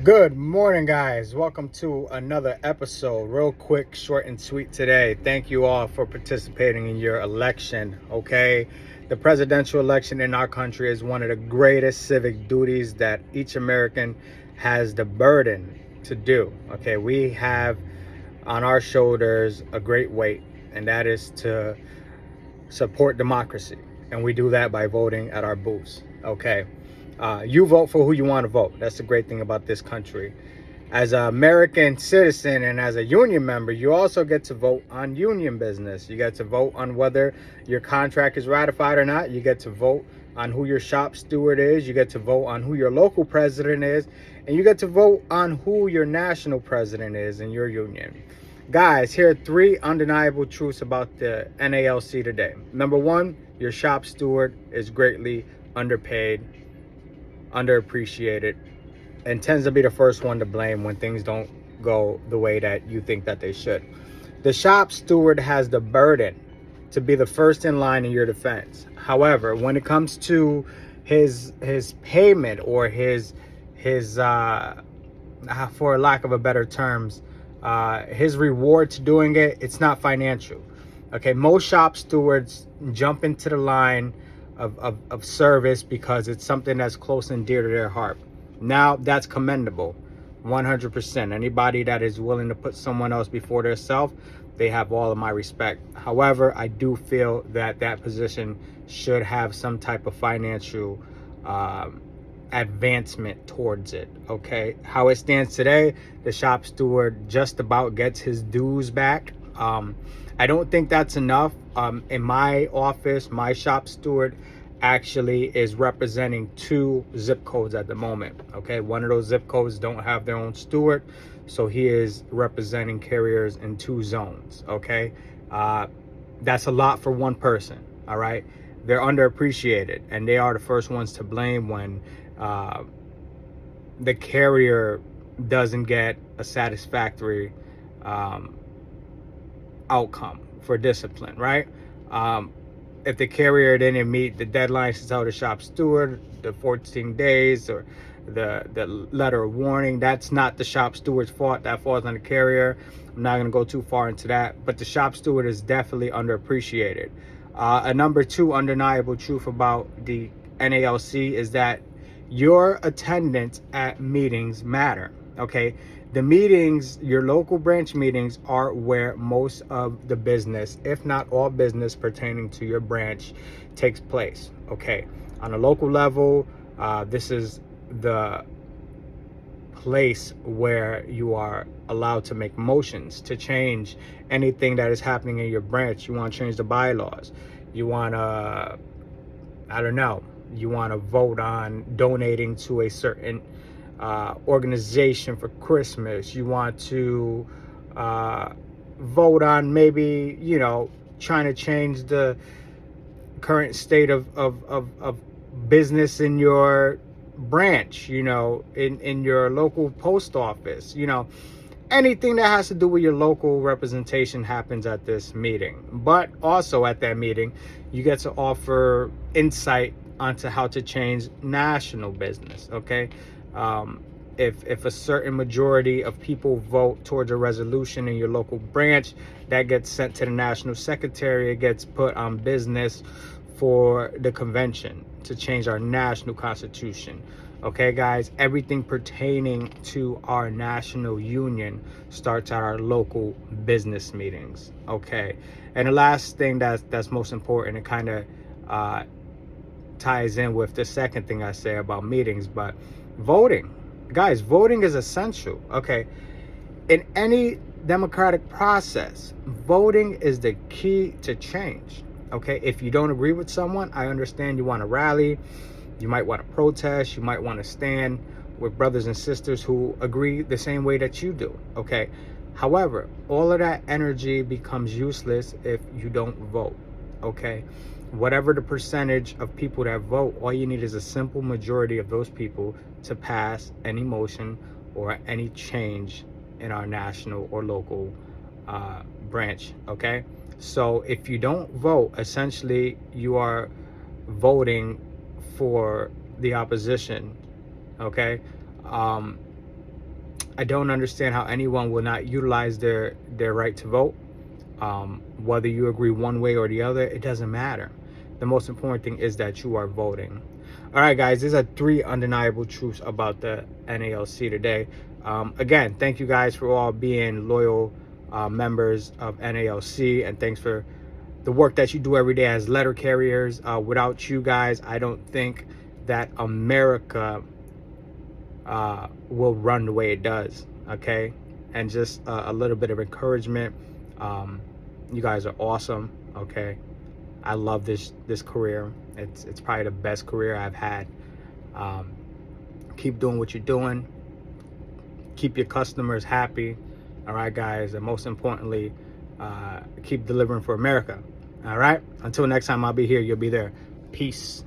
Good morning, guys. Welcome to another episode. Real quick, short and sweet today. Thank you all for participating in your election. Okay, the presidential election in our country is one of the greatest civic duties that each American has the burden to do. Okay, we have on our shoulders a great weight, and that is to support democracy. And we do that by voting at our booths. Okay. You vote for who you want to vote. That's the great thing about this country. As an American citizen and as a union member, you also get to vote on union business. You get to vote on whether your contract is ratified or not. You get to vote on who your shop steward is. You get to vote on who your local president is. And you get to vote on who your national president is in your union. Guys, here are three undeniable truths about the NALC today. Number one, your shop steward is greatly underpaid, underappreciated, and tends to be the first one to blame when things don't go the way that you think that they should. The shop steward has the burden to be the first in line in your defense. However, when it comes to his payment or his for lack of a better terms, his reward to doing it, it's not financial. Okay, most shop stewards jump into the line of service because it's something that's close and dear to their heart. Now, that's commendable, 100%. Anybody that is willing to put someone else before their self, they have all of my respect. However, I do feel that that position should have some type of financial advancement towards it. Okay, how it stands today, the shop steward just about gets his dues back. I don't think that's enough. In my office, my shop steward actually is representing 2 zip codes at the moment. Okay, one of those zip codes don't have their own steward, so he is representing carriers in 2 zones. Okay, that's a lot for one person. All right, they're underappreciated, and they are the first ones to blame when the carrier doesn't get a satisfactory outcome for discipline, right? If the carrier didn't meet the deadlines to tell the shop steward, the 14 days or the letter of warning, that's not the shop steward's fault. That falls on the carrier. I'm not going to go too far into that, but the shop steward is definitely underappreciated. A number 2 undeniable truth about the NALC is that your attendance at meetings matter. Okay, the meetings, your local branch meetings, are where most of the business, if not all business pertaining to your branch, takes place. Okay, on a local level, this is the place where you are allowed to make motions to change anything that is happening in your branch. You want to change the bylaws. You want to, I don't know, you want to vote on donating to a certain organization for Christmas. You want to vote on maybe, trying to change the current state of business in your branch, in your local post office. Anything that has to do with your local representation happens at this meeting. But also at that meeting, you get to offer insight onto how to change national business. Okay, if a certain majority of people vote towards a resolution in your local branch, that gets sent to the national secretary. It gets put on business for the convention to change our national constitution. Okay, guys, everything pertaining to our national union starts at our local business meetings. Okay, and the last thing that's most important, it kind of ties in with the second thing I say about meetings, but voting. Guys, voting is essential. Okay, in any democratic process, voting is the key to change. Okay, if you don't agree with someone, I understand you want to rally, you might want to protest, you might want to stand with brothers and sisters who agree the same way that you do. Okay, however, all of that energy becomes useless if you don't vote. Okay, whatever the percentage of people that vote, all you need is a simple majority of those people to pass any motion or any change in our national or local branch. Okay, so if you don't vote, essentially you are voting for the opposition. Okay, I don't understand how anyone will not utilize their right to vote. Whether you agree one way or the other, it doesn't matter. The most important thing is that you are voting. All right, guys, these are 3 undeniable truths about the NALC today. Again, thank you guys for all being loyal members of NALC, and thanks for the work that you do every day as letter carriers. Without you guys, I don't think that America will run the way it does. Okay, and just a little bit of encouragement. You guys are awesome. Okay, I love this career. It's probably the best career I've had. Keep doing what you're doing. Keep your customers happy. All right, guys, and most importantly, keep delivering for America. All right, until next time, I'll be here. You'll be there. Peace.